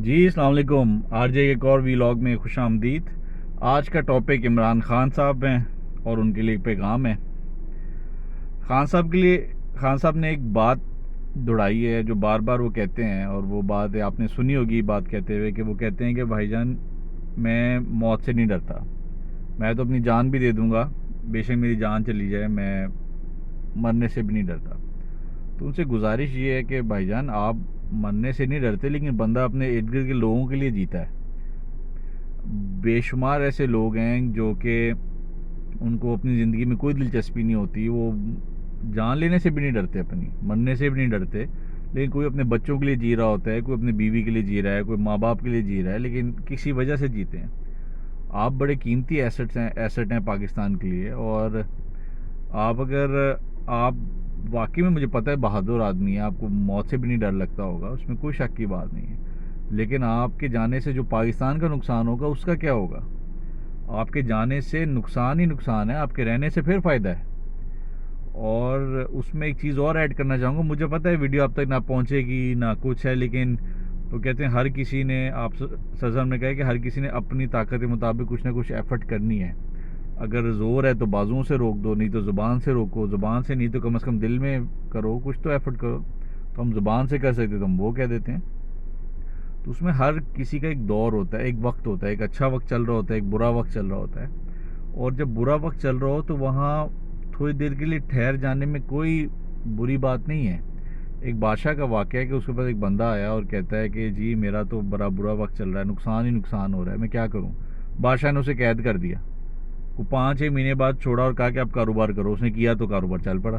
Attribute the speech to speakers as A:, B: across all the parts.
A: जी अस्सलाम वालेकुम। आरजे एक और वीलॉग में खुश आमदीद। आज का टॉपिक इमरान खान साहब हैं और उनके लिए एक पैगाम है। खान साहब के लिए खान साहब ने एक बात दोहराई है जो बार बार वो कहते हैं, और वो बात है, आपने सुनी होगी बात कहते हुए, कि वो कहते हैं कि भाईजान मैं मौत से नहीं डरता, मैं तो अपनी जान भी दे दूंगा, बेशक मेरी जान चली जाए, मैं मरने से भी नहीं डरता। तो उनसे गुजारिश ये है कि भाईजान आप मरने से नहीं डरते, लेकिन बंदा अपने इर्द गिर्द के लोगों के लिए जीता है। बेशुमार ऐसे लोग हैं जो कि उनको अपनी ज़िंदगी में कोई दिलचस्पी नहीं होती, वो जान लेने से भी नहीं डरते, अपनी मरने से भी नहीं डरते, लेकिन कोई अपने बच्चों के लिए जी रहा होता है, कोई अपनी बीवी के लिए जी रहा है, कोई माँ बाप के लिए जी रहा है, लेकिन किसी वजह से जीते हैं। आप बड़े कीमती एसेट हैं पाकिस्तान के लिए, और आप अगर आप वाकई में, मुझे पता है बहादुर आदमी है, आपको मौत से भी नहीं डर लगता होगा, उसमें कोई शक की बात नहीं है, लेकिन आपके जाने से जो पाकिस्तान का नुकसान होगा उसका क्या होगा? आपके जाने से नुकसान ही नुकसान है, आपके रहने से फिर फ़ायदा है। और उसमें एक चीज़ और ऐड करना चाहूँगा, मुझे पता है वीडियो आप तक ना पहुँचेगी ना कुछ है, लेकिन वो कहते हैं हर किसी ने, आप सज़र ने कहा है कि हर किसी ने अपनी ताकत के मुताबिक कुछ ना कुछ एफर्ट करनी है। अगर ज़ोर है तो बाजुओं से रोक दो, नहीं तो ज़ुबान से रोको, ज़ुबान से नहीं तो कम से कम दिल में करो, कुछ तो एफर्ट करो। तो हम ज़ुबान से कर सकते तो हम वो कह देते हैं। तो उसमें हर किसी का एक दौर होता है, एक वक्त होता है, एक अच्छा वक्त चल रहा होता है, एक बुरा वक्त चल रहा होता है। और जब बुरा वक्त चल रहा हो तो वहाँ थोड़ी देर के लिए ठहर जाने में कोई बुरी बात नहीं है। एक बादशाह का वाक़या है कि उसके पास एक बंदा आया और कहता है कि जी मेरा तो बड़ा बुरा वक्त चल रहा है, नुकसान ही नुकसान हो रहा है, मैं क्या करूँ? बादशाह ने उसे कैद कर दिया। वो 5-6 महीने बाद छोड़ा और कहा कि आप कारोबार करो। उसने किया तो कारोबार चल पड़ा।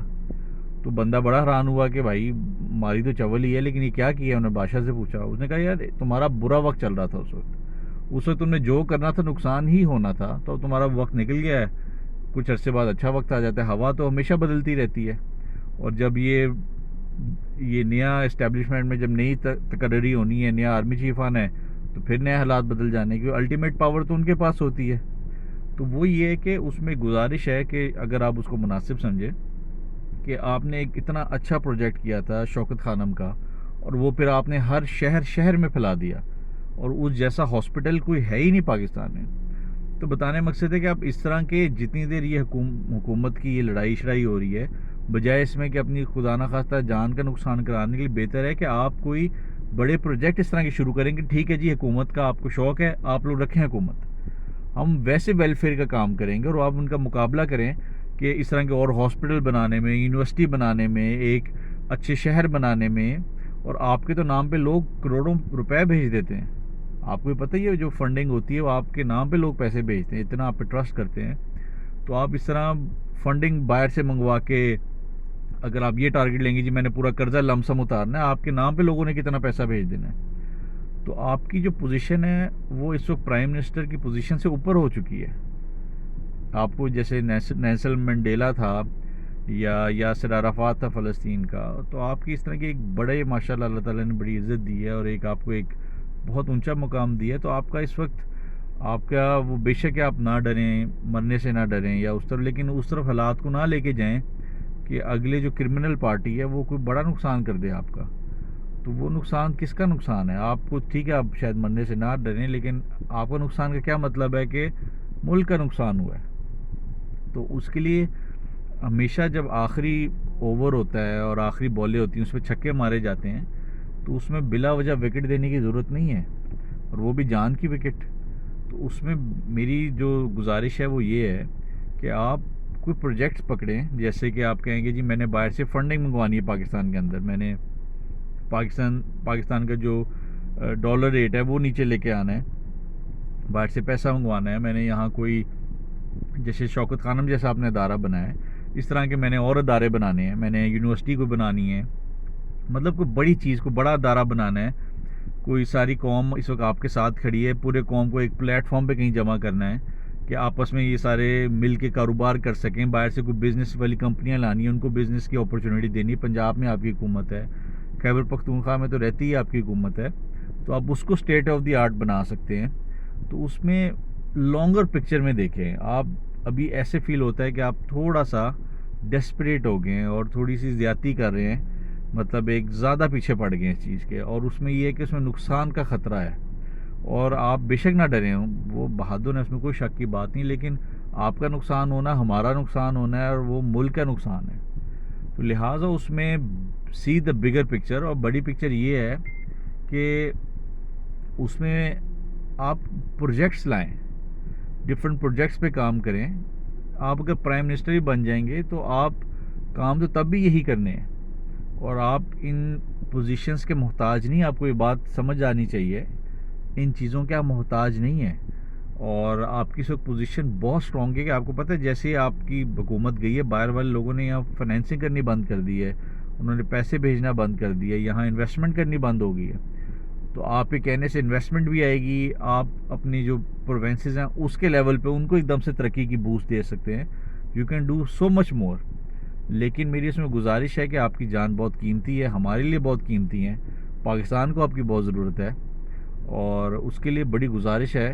A: तो बंदा बड़ा हैरान हुआ कि भाई मारी तो चवल ही है, लेकिन ये क्या किया? उन्होंने बादशाह से पूछा। उसने कहा यार तुम्हारा बुरा वक्त चल रहा था उस वक्त तुमने जो करना था नुकसान ही होना था, तो तुम्हारा वक्त निकल गया है। कुछ अरसे बाद अच्छा वक्त आ जाता है। हवा तो हमेशा बदलती रहती है। और जब ये नया इस्टेब्लिशमेंट में जब नई तकर्री होनी है, नया आर्मी चीफ आना है, तो फिर नए हालात बदल जाने की अल्टीमेट पावर तो उनके पास होती है। तो वो ये है कि उसमें गुजारिश है कि अगर आप उसको मुनासिब समझें कि आपने एक इतना अच्छा प्रोजेक्ट किया था शौकत खानम का, और वो फिर आपने हर शहर शहर में फैला दिया, और उस जैसा हॉस्पिटल कोई है ही नहीं पाकिस्तान में। तो बताने मकसद है कि आप इस तरह के, जितनी देर ये हुकूमत की ये लड़ाई शड़ाई हो रही है, बजाय इसमें कि अपनी खुदा न खास्ता जान का नुकसान कराने के लिए, बेहतर है कि आप कोई बड़े प्रोजेक्ट इस तरह के शुरू करेंगे। ठीक है जी, हुकूमत का आपको शौक़ है, आप लोग रखें हुकूमत, हम वैसे वेलफेयर का काम करेंगे, और आप उनका मुकाबला करें कि इस तरह के और हॉस्पिटल बनाने में, यूनिवर्सिटी बनाने में, एक अच्छे शहर बनाने में। और आपके तो नाम पे लोग करोड़ों रुपए भेज देते हैं। आपको भी पता ही है, जो फंडिंग होती है वो आपके नाम पे लोग पैसे भेजते हैं, इतना आप पे ट्रस्ट करते हैं। तो आप इस तरह फंडिंग बाहर से मंगवा के, अगर आप ये टारगेट लेंगे जी मैंने पूरा कर्जा लमसम उतारना है, आपके नाम पे लोगों ने कितना पैसा भेज देना है। तो आपकी जो पोजीशन है वो इस वक्त प्राइम मिनिस्टर की पोजीशन से ऊपर हो चुकी है। आपको जैसे नेल्सन मंडेला था या यासिर अराफात था फ़लस्तीन का, तो आपकी इस तरह की एक बड़े, माशाल्लाह अल्लाह ताला ने बड़ी इज़्ज़त दी है और एक आपको एक बहुत ऊंचा मुकाम दिया है। तो आपका इस वक्त, आपका वो, बेशक आप ना डरें, मरने से ना डरें या उस तरफ, लेकिन उस तरफ हालात को ना लेके जाएं कि अगले जो क्रिमिनल पार्टी है वो कोई बड़ा नुकसान कर दे आपका। तो वो नुकसान किसका नुकसान है? आपको ठीक है, आप शायद मरने से ना डरें, लेकिन आपका नुकसान का क्या मतलब है कि मुल्क का नुकसान हुआ है। तो उसके लिए हमेशा जब आखिरी ओवर होता है और आखिरी बॉलें होती हैं, उसमें छक्के मारे जाते हैं, तो उसमें बिला वजह विकेट देने की ज़रूरत नहीं है, और वो भी जान की विकेट। तो उसमें मेरी जो गुजारिश है वो ये है कि आप कोई प्रोजेक्ट्स पकड़ें, जैसे कि आप कहेंगे जी मैंने बाहर से फंडिंग मंगवानी है पाकिस्तान के अंदर, मैंने पाकिस्तान का जो डॉलर रेट है वो नीचे लेके आना है, बाहर से पैसा मंगवाना है, मैंने यहाँ कोई, जैसे शौकत खानम जैसा आपने अदारा बनाया है, इस तरह के मैंने और अदारे बनाने हैं, मैंने यूनिवर्सिटी को बनानी है, मतलब कोई बड़ी चीज़ को बड़ा अदारा बनाना है। कोई सारी कौम इस वक्त आपके साथ खड़ी है, पूरे कौम को एक प्लेटफॉर्म पे कहीं जमा करना है कि आपस में ये सारे मिल के कारोबार कर सकें। बाहर से कोई बिज़नेस वाली कंपनियां लानी है, उनको बिज़नेस की अपॉर्चुनिटी देनी है। पंजाब में आपकी हुकूमत है, खैबर पख्तूनख्वा में तो रहती ही आपकी हुकूमत है, तो आप उसको स्टेट ऑफ द आर्ट बना सकते हैं। तो उसमें लॉन्गर पिक्चर में देखें आप, अभी ऐसे फील होता है कि आप थोड़ा सा डेस्परेट हो गए हैं और थोड़ी सी ज़्यादती कर रहे हैं मतलब एक ज़्यादा पीछे पड़ गए इस चीज़ के, और उसमें ये है कि उसमें नुकसान का ख़तरा है। और आप बेशक ना डरें, वो बहादुर है, उसमें कोई शक की बात नहीं, लेकिन आपका नुकसान होना, हमारा नुकसान होना है, और वो मुल्क का नुकसान है। तो लिहाजा उसमें सी द बिगर पिक्चर, और बड़ी पिक्चर ये है कि उसमें आप प्रोजेक्ट्स लाएं, डिफरेंट प्रोजेक्ट्स पे काम करें। आप अगर प्राइम मिनिस्टर ही बन जाएंगे तो आप काम तो तब भी यही करने हैं, और आप इन पोजीशंस के मोहताज नहीं। आपको ये बात समझ आनी चाहिए, इन चीज़ों के आप मोहताज नहीं हैं। और आपकी इस वक्त पोजीशन बहुत स्ट्रॉन्ग है कि आपको पता है, जैसे ही आपकी हुकूमत गई है, बाहर वाले लोगों ने यहाँ फाइनेंसिंग करनी बंद कर दी है, उन्होंने पैसे भेजना बंद कर दिया, यहाँ इन्वेस्टमेंट करनी बंद हो गई है। तो आपके कहने से इन्वेस्टमेंट भी आएगी, आप अपनी जो प्रोवेंसेस हैं उसके लेवल पे उनको एकदम से तरक्की की बूस्ट दे सकते हैं। You can do so much more. लेकिन मेरी इसमें गुजारिश है कि आपकी जान बहुत कीमती है, हमारे लिए बहुत कीमती है, पाकिस्तान को आपकी बहुत ज़रूरत है, और उसके लिए बड़ी गुजारिश है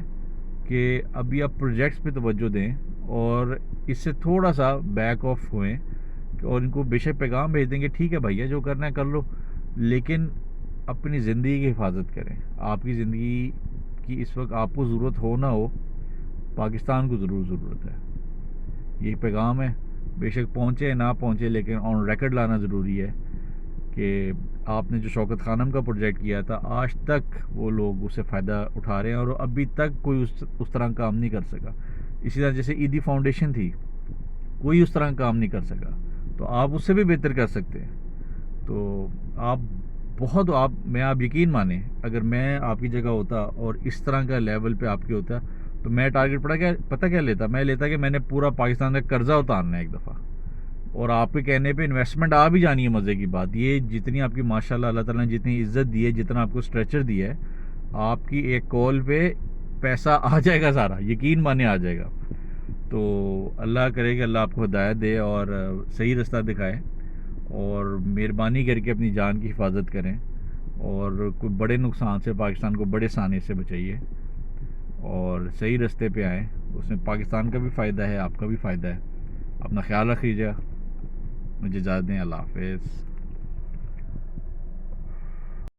A: कि अभी आप प्रोजेक्ट्स पे तवज्जो दें और इससे थोड़ा सा बैक ऑफ हुएं। और इनको बेशक पैगाम भेज देंगे, ठीक है भैया जो करना है कर लो, लेकिन अपनी ज़िंदगी की हिफाजत करें। आपकी ज़िंदगी की इस वक्त आपको ज़रूरत हो ना हो, पाकिस्तान को ज़रूर ज़रूरत है। यही पैगाम है। बेशक पहुँचे ना पहुँचे, लेकिन ऑन रिकॉर्ड लाना ज़रूरी है कि आपने जो शौकत खानम का प्रोजेक्ट किया था, आज तक वो लोग उससे फ़ायदा उठा रहे हैं, और अभी तक कोई उस तरह काम नहीं कर सका। इसी तरह जैसे ईदी फाउंडेशन थी, कोई उस तरह काम नहीं कर सका, तो आप उससे भी बेहतर कर सकते हैं। तो आप आप यकीन माने, अगर मैं आपकी जगह होता और इस तरह का लेवल पे आपके होता, तो मैं टारगेट पता क्या लेता, मैं लेता कि मैंने पूरा पाकिस्तान का कर्जा उतारना है एक दफ़ा। और आपके कहने पे इन्वेस्टमेंट आ भी जानी है। मज़े की बात ये, जितनी आपकी माशाल्लाह अल्लाह ताला ने जितनी इज्जत दी है, जितना आपको स्ट्रेचर दिया है, आपकी एक कॉल पे पैसा आ जाएगा सारा, यकीन माने आ जाएगा। तो अल्लाह करे कि अल्लाह आपको हिदायत दे और सही रास्ता दिखाए, और मेहरबानी करके अपनी जान की हिफाजत करें, और कोई बड़े नुकसान से पाकिस्तान को बड़े साने से बचाइए, और सही रास्ते पे आएँ। उसमें पाकिस्तान का भी फ़ायदा है, आपका भी फ़ायदा है। अपना ख्याल रखिएगा। मुझे इजाज़त दें। अल्लाह हाफ़िज़।